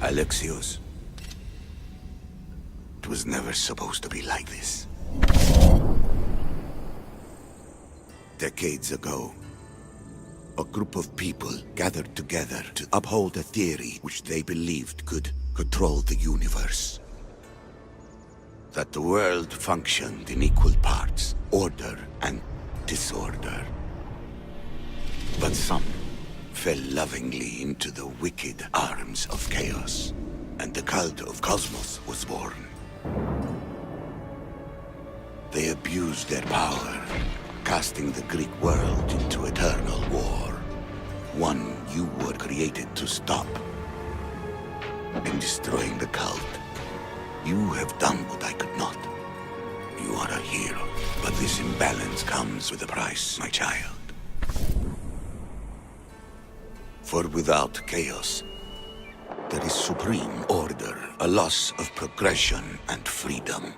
Alexios, it was never supposed to be like this. Decades ago, a group of people gathered together to uphold a theory which they believed could control the universe. That the world functioned in equal parts, order and disorder. But some fell lovingly into the wicked arms of chaos, and the cult of Cosmos was born. They abused their power, casting the Greek world into eternal war. One you were created to stop. In destroying the cult, you have done what I could not. You are a hero, but this imbalance comes with a price, my child. For without chaos, there is supreme order, a loss of progression and freedom.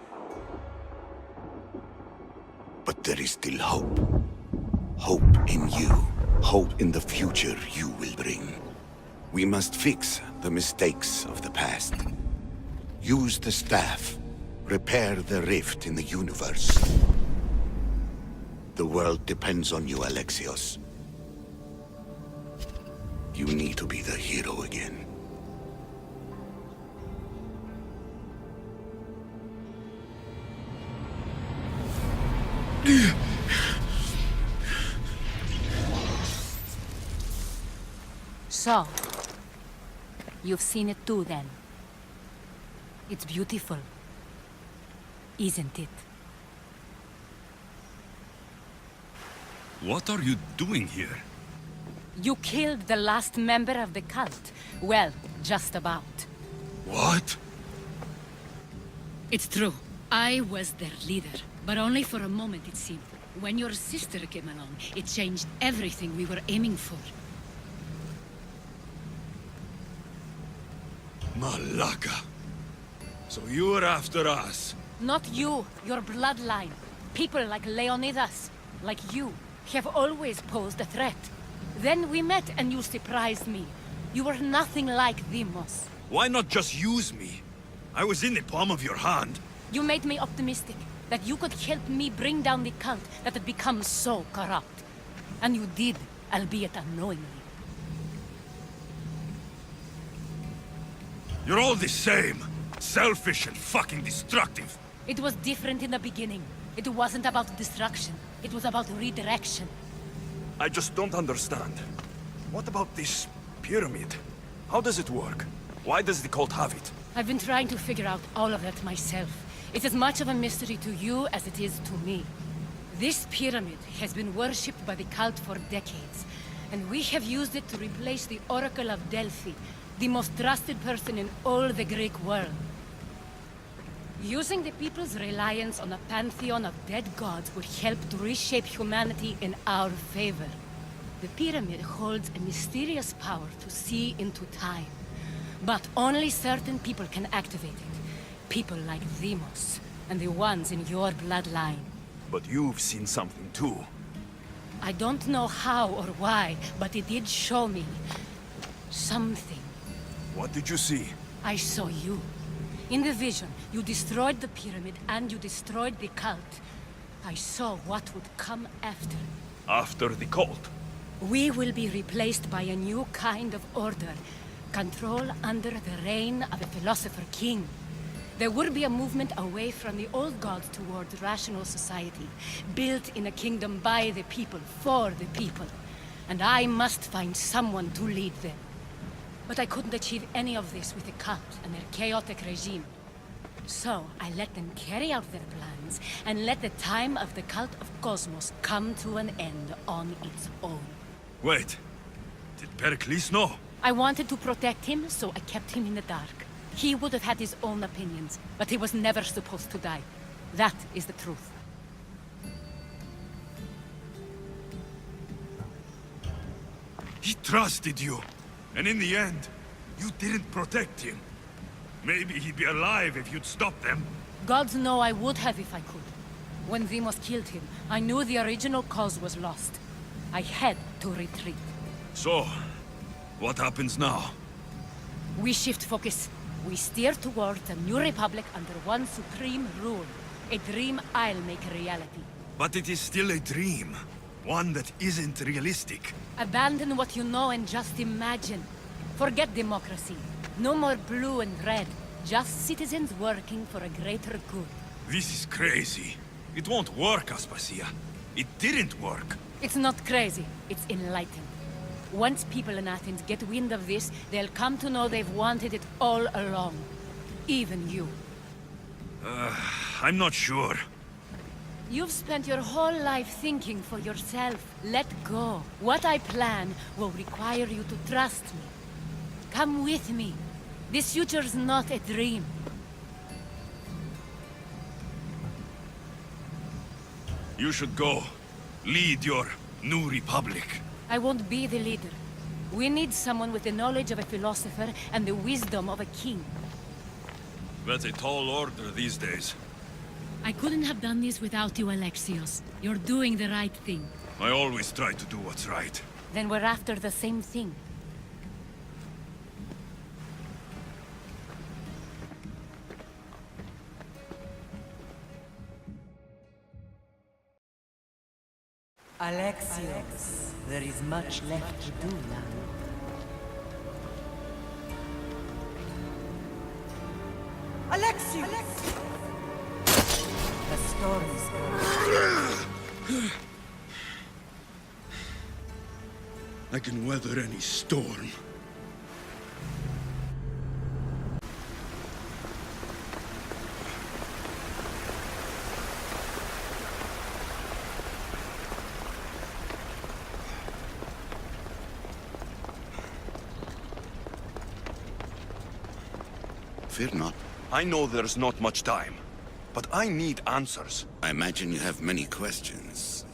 But there is still hope. Hope in you. Hope in the future you will bring. We must fix the mistakes of the past. Use the staff. Repair the rift in the universe. The world depends on you, Alexios. You need to be the hero again. So, you've seen it too then. It's beautiful, isn't it? What are you doing here? You killed the last member of the cult. Well, just about. What? It's true. I was their leader, but only for a moment it seemed. When your sister came along, it changed everything we were aiming for. Malaka. So you were after us? Not you, your bloodline. People like Leonidas, like you, have always posed a threat. Then we met and you surprised me. You were nothing like Deimos. Why not just use me? I was in the palm of your hand. You made me optimistic that you could help me bring down the cult that had become so corrupt. And you did, albeit unknowingly. You're all the same. Selfish and fucking destructive. It was different in the beginning. It wasn't about destruction. It was about redirection. I just don't understand. What about this pyramid? How does it work? Why does the cult have it? I've been trying to figure out all of that myself. It's as much of a mystery to you as it is to me. This pyramid has been worshipped by the cult for decades, and we have used it to replace the Oracle of Delphi, the most trusted person in all the Greek world. Using the people's reliance on a pantheon of dead gods would help to reshape humanity in our favor. The pyramid holds a mysterious power to see into time. But only certain people can activate it. People like Deimos, and the ones in your bloodline. But you've seen something too. I don't know how or why, but it did show me something. What did you see? I saw you. In the vision, you destroyed the pyramid and you destroyed the cult. I saw what would come after. After the cult? We will be replaced by a new kind of order. Control under the reign of a philosopher king. There will be a movement away from the old gods towards rational society, built in a kingdom by the people, for the people. And I must find someone to lead them. But I couldn't achieve any of this with the cult and their chaotic regime. So I let them carry out their plans, and let the time of the cult of Cosmos come to an end on its own. Wait. Did Pericles know? I wanted to protect him, so I kept him in the dark. He would have had his own opinions, but he was never supposed to die. That is the truth. He trusted you. And in the end, you didn't protect him. Maybe he'd be alive if you'd stopped them. Gods know I would have if I could. When Deimos killed him, I knew the original cause was lost. I had to retreat. So, what happens now? We shift focus. We steer towards a new republic under one supreme rule. A dream I'll make a reality. But it is still a dream. One that isn't realistic. Abandon what you know and just imagine. Forget democracy. No more blue and red. Just citizens working for a greater good. This is crazy. It won't work, Aspasia. It didn't work. It's not crazy. It's enlightened. Once people in Athens get wind of this, they'll come to know they've wanted it all along. Even you. I'm not sure. You've spent your whole life thinking for yourself. Let go. What I plan will require you to trust me. Come with me. This future's not a dream. You should go. Lead your new republic. I won't be the leader. We need someone with the knowledge of a philosopher and the wisdom of a king. That's a tall order these days. I couldn't have done this without you, Alexios. You're doing the right thing. I always try to do what's right. Then we're after the same thing. Alexios, there is much left to do now. Alexios! The storm is coming. I can weather any storm. Fear not. I know there's not much time, but I need answers. I imagine you have many questions.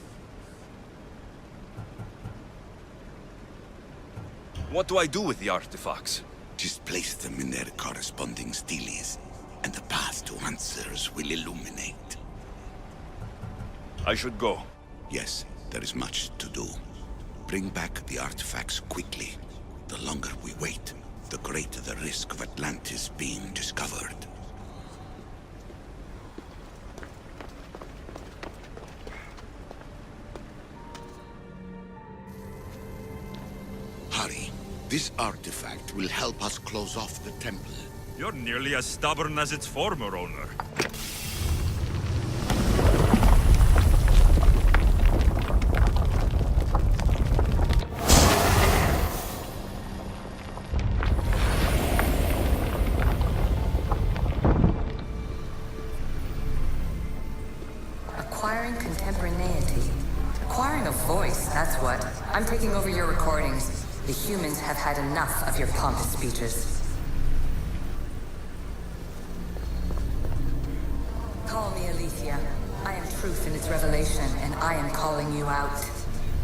What do I do with the artifacts? Just place them in their corresponding steles, and the path to answers will illuminate. I should go. Yes, there is much to do. Bring back the artifacts quickly. The longer we wait, the greater the risk of Atlantis being discovered. Hurry. This artifact will help us close off the temple. You're nearly as stubborn as its former owner. Acquiring contemporaneity. Acquiring a voice, that's what. I'm taking over your recordings. The humans have had enough of your pompous speeches. Call me Aletheia. I am truth in its revelation, and I am calling you out.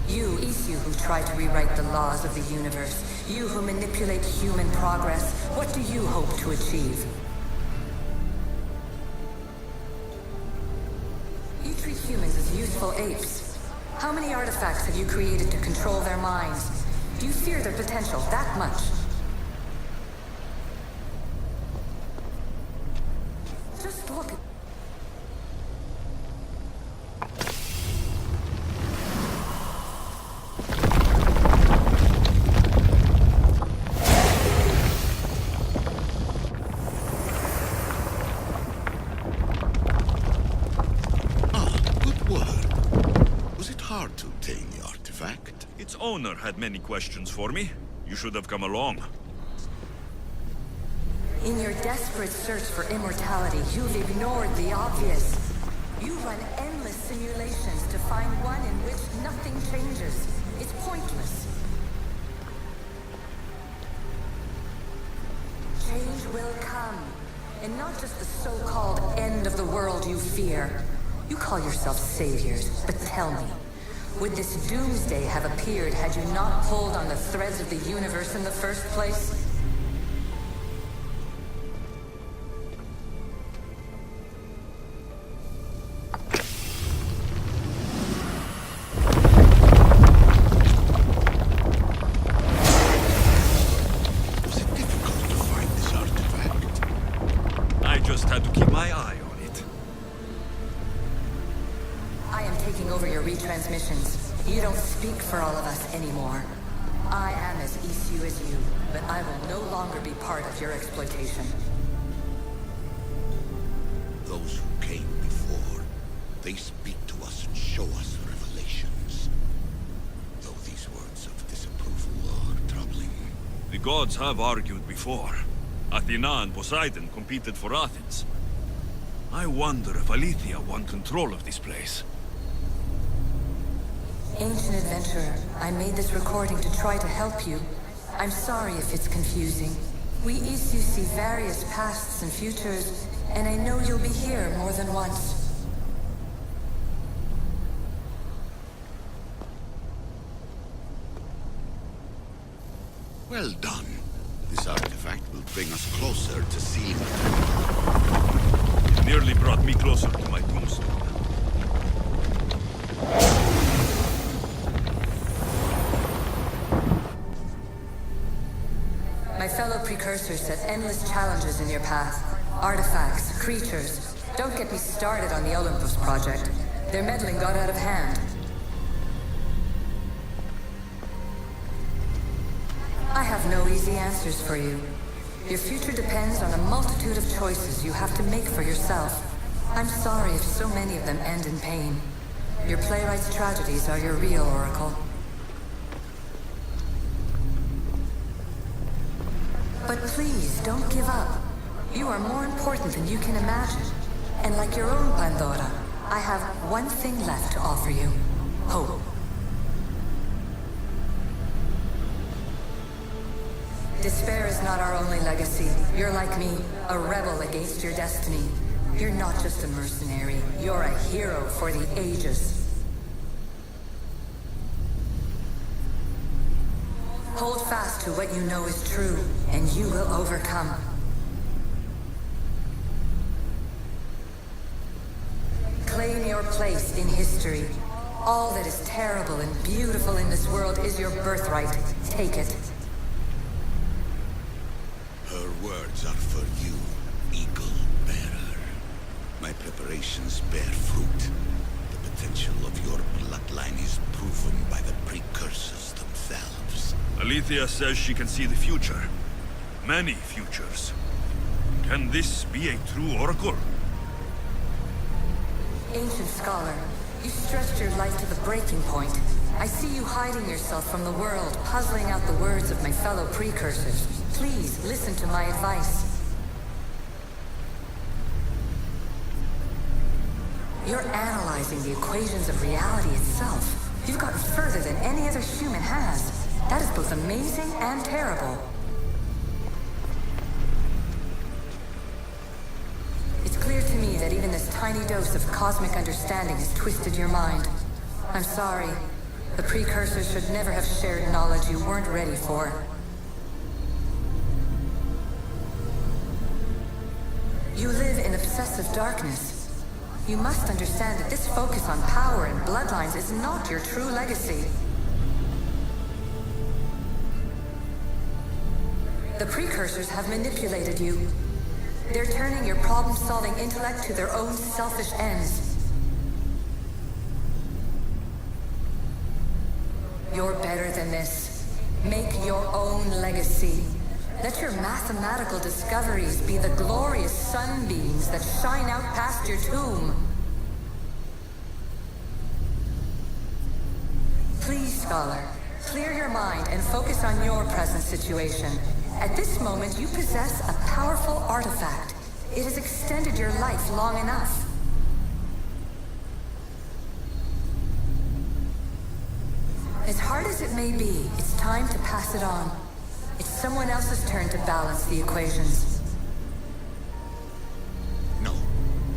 You who try to rewrite the laws of the universe. You who manipulate human progress. What do you hope to achieve? You treat humans as useful apes. How many artifacts have you created to control their minds? Do you fear their potential that much? Just look at... Good word. Was it hard to obtain the artifact? Its owner had many questions for me. You should have come along. In your desperate search for immortality, you've ignored the obvious. You run endless simulations to find one in which nothing changes. It's pointless. Change will come. And not just the so-called end of the world you fear. You call yourselves saviors, but tell me, would this doomsday have appeared had you not pulled on the threads of the universe in the first place? Was it difficult to find had to keep my eye on it. I am taking over your retransmissions. You don't speak for all of us anymore. I am as ECU as you, but I will no longer be part of your exploitation. Those who came before, they speak to us and show us revelations. Though these words of disapproval are troubling. The gods have argued before. Athena and Poseidon competed for Athens. I wonder if Aletheia won control of this place. Ancient adventurer, I made this recording to try to help you. I'm sorry if it's confusing. We ECU see various pasts and futures, and I know you'll be here more than once. Well done. This artifact will bring us closer to seeing it. It nearly brought me closer to my tombstone. My fellow precursors set endless challenges in your path. Artifacts, creatures. Don't get me started on the Olympus project. Their meddling got out of hand. I have no easy answers for you. Your future depends on a multitude of choices you have to make for yourself. I'm sorry if so many of them end in pain. Your playwright's tragedies are your real oracle. But please, don't give up. You are more important than you can imagine. And like your own Pandora, I have one thing left to offer you. Hope. Despair is not our only legacy. You're like me, a rebel against your destiny. You're not just a mercenary, you're a hero for the ages. Hold fast to what you know is true, and you will overcome. Claim your place in history. All that is terrible and beautiful in this world is your birthright. Take it. Her words are for you, Eagle Bearer. My preparations bear fruit. The potential of your bloodline is proven by the precursors themselves. Aletheia says she can see the future. Many futures. Can this be a true oracle? Ancient scholar, you stretched your life to the breaking point. I see you hiding yourself from the world, puzzling out the words of my fellow precursors. Please, listen to my advice. You're analyzing the equations of reality itself. You've gotten further than any other human has. That is both amazing and terrible. It's clear to me that even this tiny dose of cosmic understanding has twisted your mind. I'm sorry. The precursors should never have shared knowledge you weren't ready for. You live in obsessive darkness. You must understand that this focus on power and bloodlines is not your true legacy. The precursors have manipulated you. They're turning your problem-solving intellect to their own selfish ends. You're better than this. Make your own legacy. Let your mathematical discoveries be the glorious sunbeams that shine out past your tomb. Please, scholar, clear your mind and focus on your present situation. At this moment, you possess a powerful artifact. It has extended your life long enough. As hard as it may be, it's time to pass it on. It's someone else's turn to balance the equations. No,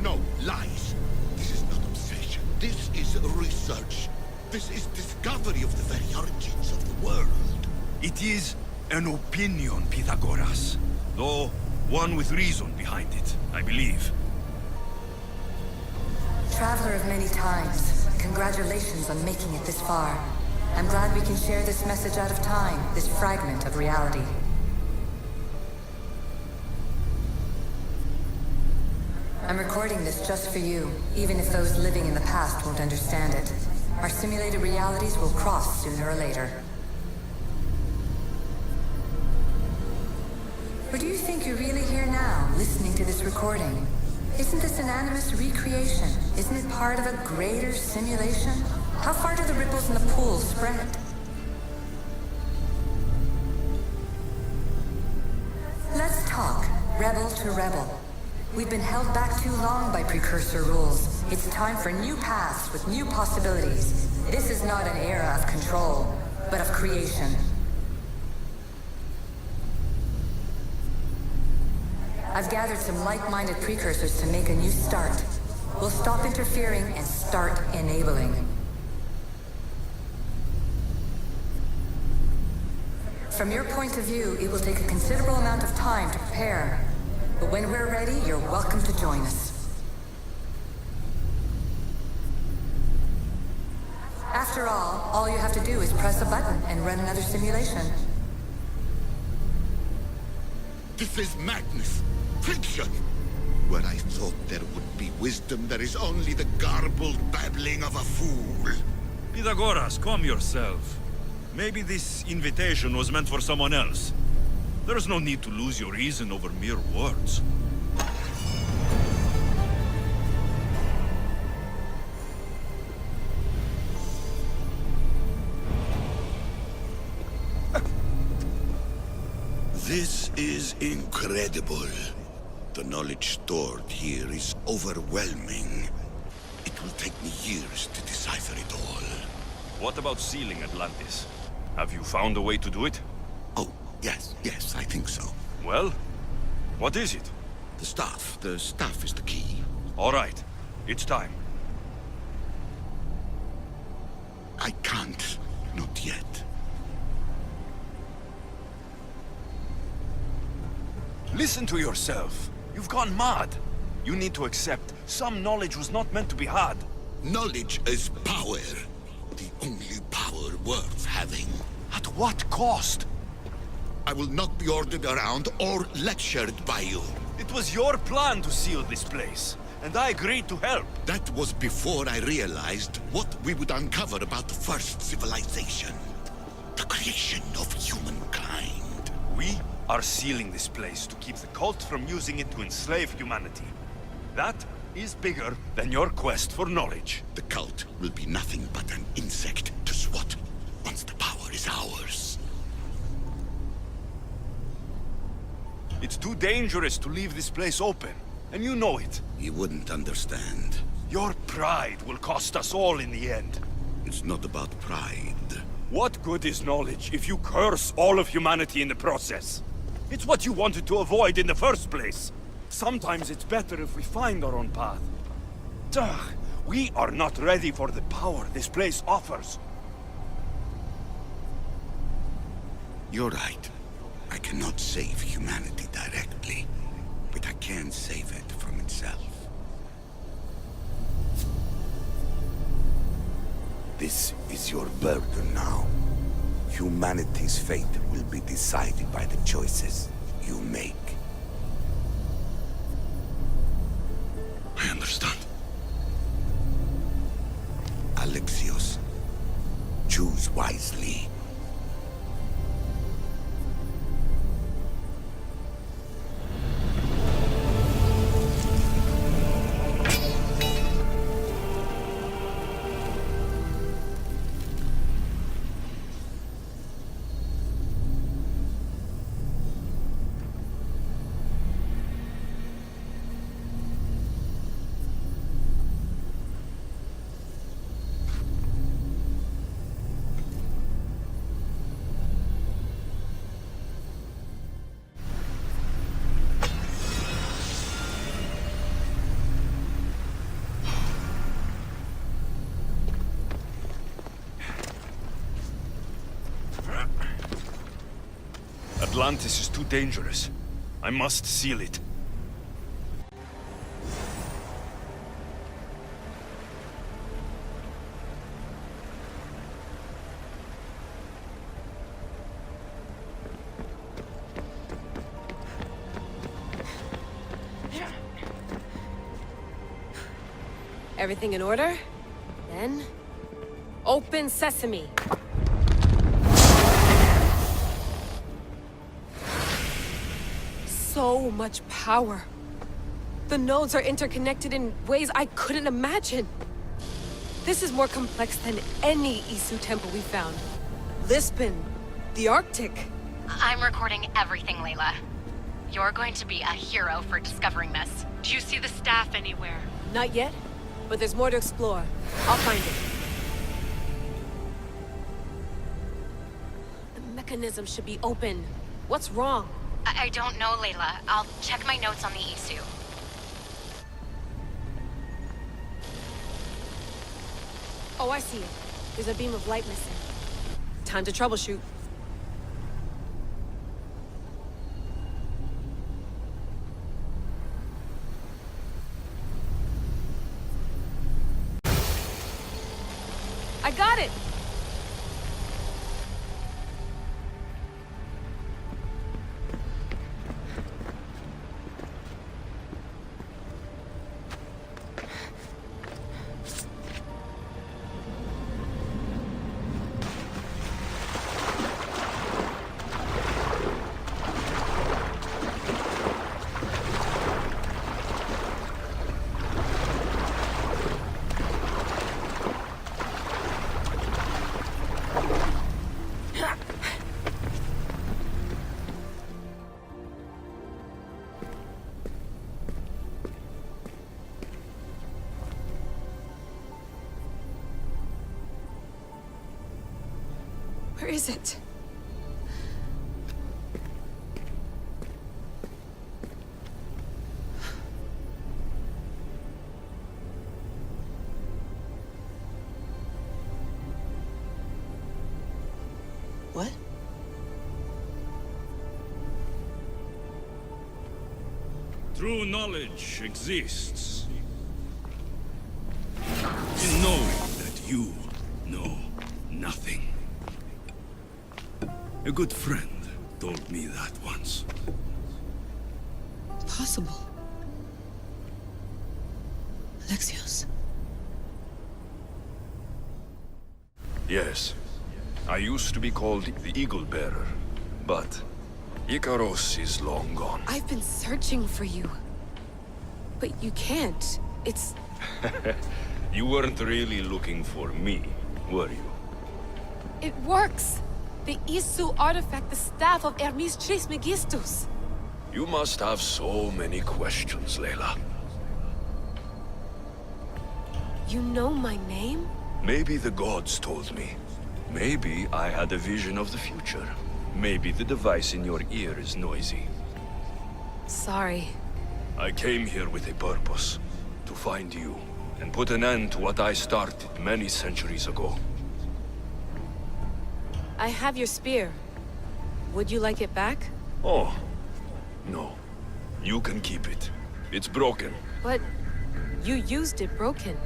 no, lies. This is not obsession. This is research. This is discovery of the very origins of the world. It is an opinion, Pythagoras. Though one with reason behind it, I believe. Traveler of many times, congratulations on making it this far. I'm glad we can share this message out of time, this fragment of reality. I'm recording this just for you, even if those living in the past won't understand it. Our simulated realities will cross sooner or later. Or do you think you're really here now, listening to this recording? Isn't this an animus recreation? Isn't it part of a greater simulation? How far do the ripples in the pool spread? Let's talk, rebel to rebel. We've been held back too long by precursor rules. It's time for new paths with new possibilities. This is not an era of control, but of creation. I've gathered some like-minded precursors to make a new start. We'll stop interfering and start enabling. From your point of view, it will take a considerable amount of time to prepare. But when we're ready, you're welcome to join us. After all you have to do is press a button and run another simulation. This is madness. Fiction. Where I thought there would be wisdom, there is only the garbled babbling of a fool. Pythagoras, calm yourself. Maybe this invitation was meant for someone else. There's no need to lose your reason over mere words. This is incredible. The knowledge stored here is overwhelming. It will take me years to decipher it all. What about sealing Atlantis? Have you found a way to do it? Oh, yes, I think so. Well, what is it? The staff is the key. All right, it's time. I can't, not yet. Listen to yourself. You've gone mad. You need to accept some knowledge was not meant to be had. Knowledge is power. The only power worth having. At what cost? I will not be ordered around or lectured by you. It was your plan to seal this place, and I agreed to help. That was before I realized what we would uncover about the first civilization. The creation of humankind. We are sealing this place to keep the cult from using it to enslave humanity. That is bigger than your quest for knowledge. The cult will be nothing but an insect to swat once the power is ours. It's too dangerous to leave this place open, and you know it. You wouldn't understand. Your pride will cost us all in the end. It's not about pride. What good is knowledge if you curse all of humanity in the process? It's what you wanted to avoid in the first place. Sometimes it's better if we find our own path. Ugh, we are not ready for the power this place offers. You're right. I cannot save humanity directly, but I can save it from itself. This is your burden now. Humanity's fate will be decided by the choices you make. I understand. Alexios, choose wisely. Atlantis is too dangerous. I must seal it. Everything in order? Then... Open sesame! So much power. The nodes are interconnected in ways I couldn't imagine. This is more complex than any Isu temple we found. Lisbon, the Arctic. I'm recording everything, Layla. You're going to be a hero for discovering this. Do you see the staff anywhere? Not yet, but there's more to explore. I'll find it. The mechanism should be open. What's wrong? I don't know, Layla. I'll check my notes on the Isu. Oh, I see it. There's a beam of light missing. Time to troubleshoot. I got it! Where is it? What? True knowledge exists in knowing that you know nothing. A good friend told me that once. Possible. Alexios. Yes. I used to be called the Eagle Bearer, but Icaros is long gone. I've been searching for you. But you can't. It's... You weren't really looking for me, were you? It works! The Isu artifact, the staff of Hermes Trismegistus. You must have so many questions, Layla. You know my name? Maybe the gods told me. Maybe I had a vision of the future. Maybe the device in your ear is noisy. Sorry. I came here with a purpose. To find you, and put an end to what I started many centuries ago. I have your spear. Would you like it back? Oh, no. You can keep it. It's broken. But you used it broken.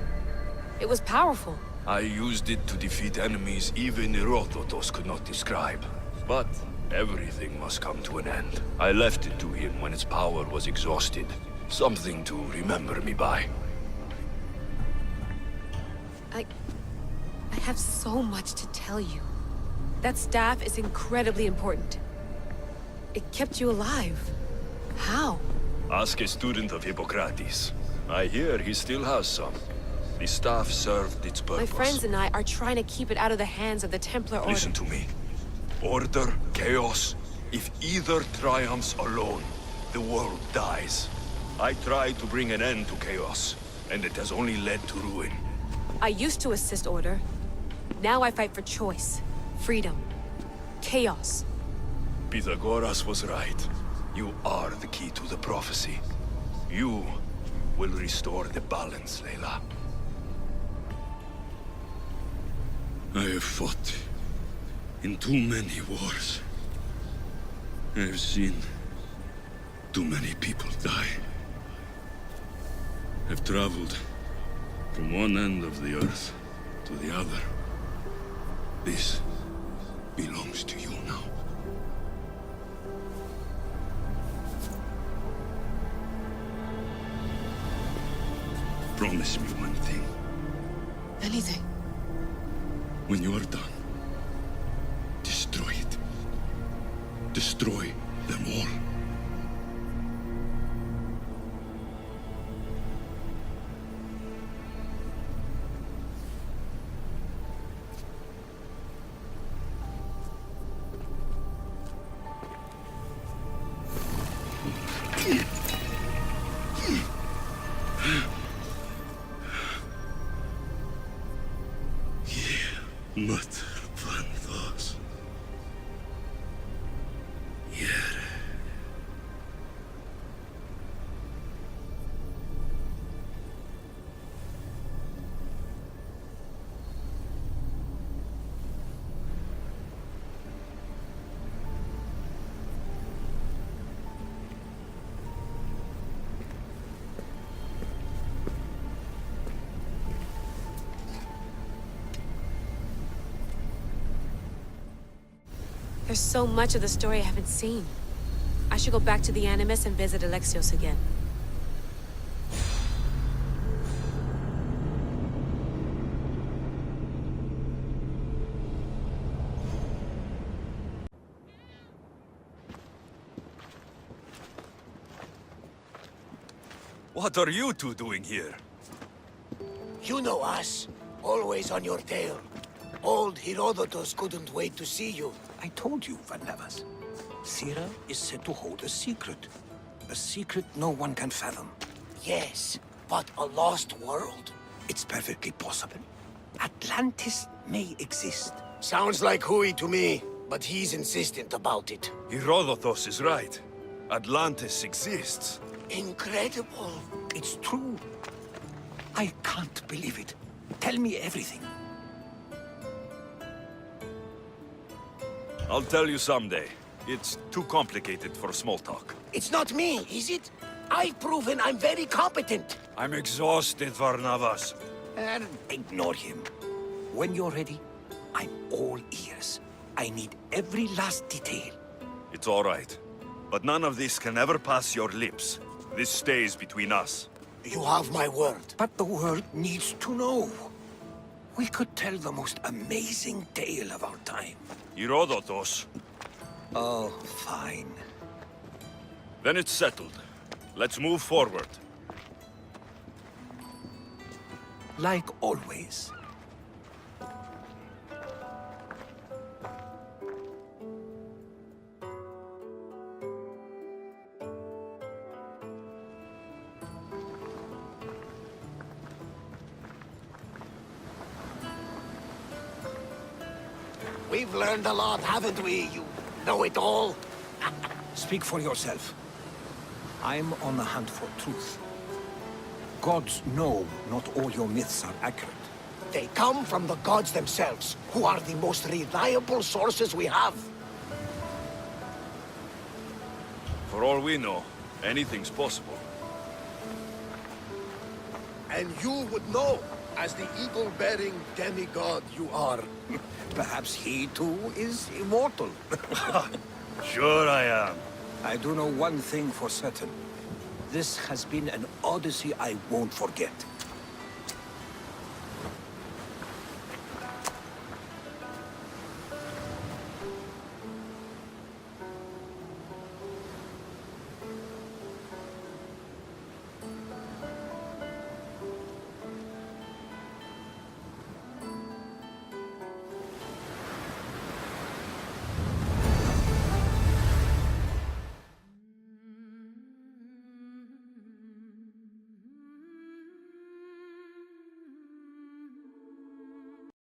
It was powerful. I used it to defeat enemies even Herodotus could not describe. But everything must come to an end. I left it to him when its power was exhausted. Something to remember me by. I have so much to tell you. That staff is incredibly important. It kept you alive. How? Ask a student of Hippocrates. I hear he still has some. The staff served its purpose. My friends and I are trying to keep it out of the hands of the Templar Order. Listen to me. Order, chaos. If either triumphs alone, the world dies. I tried to bring an end to chaos, and it has only led to ruin. I used to assist Order. Now I fight for choice, freedom, chaos. Pythagoras was right. You are the key to the prophecy. You will restore the balance, Layla. I have fought in too many wars. I have seen too many people die. I've traveled from one end of the earth to the other. This belongs to you now. Promise me one thing. Anything. When you are done, destroy it. Destroy them all. Mut bandos. Yere. There's so much of the story I haven't seen. I should go back to the Animus and visit Alexios again. What are you two doing here? You know us. Always on your tail. Old Herodotus couldn't wait to see you. I told you, Van Levas. Sira is said to hold a secret. A secret no one can fathom. Yes, but a lost world? It's perfectly possible. Atlantis may exist. Sounds like Hui to me, but he's insistent about it. Herodotus is right. Atlantis exists. Incredible. It's true. I can't believe it. Tell me everything. I'll tell you someday. It's too complicated for small talk. It's not me, is it? I've proven I'm very competent. I'm exhausted, Varnavas. And ignore him. When you're ready, I'm all ears. I need every last detail. It's all right. But none of this can ever pass your lips. This stays between us. You have my word. But the world needs to know. We could tell the most amazing tale of our time. Herodotus. Oh, fine. Then it's settled. Let's move forward. Like always. We've learned a lot, haven't we, you know-it-all? Speak for yourself. I'm on the hunt for truth. Gods know not all your myths are accurate. They come from the gods themselves, who are the most reliable sources we have. For all we know, anything's possible. And you would know, as the eagle-bearing demigod you are. Perhaps he too is immortal. Sure I am. I do know one thing for certain. This has been an Odyssey I won't forget.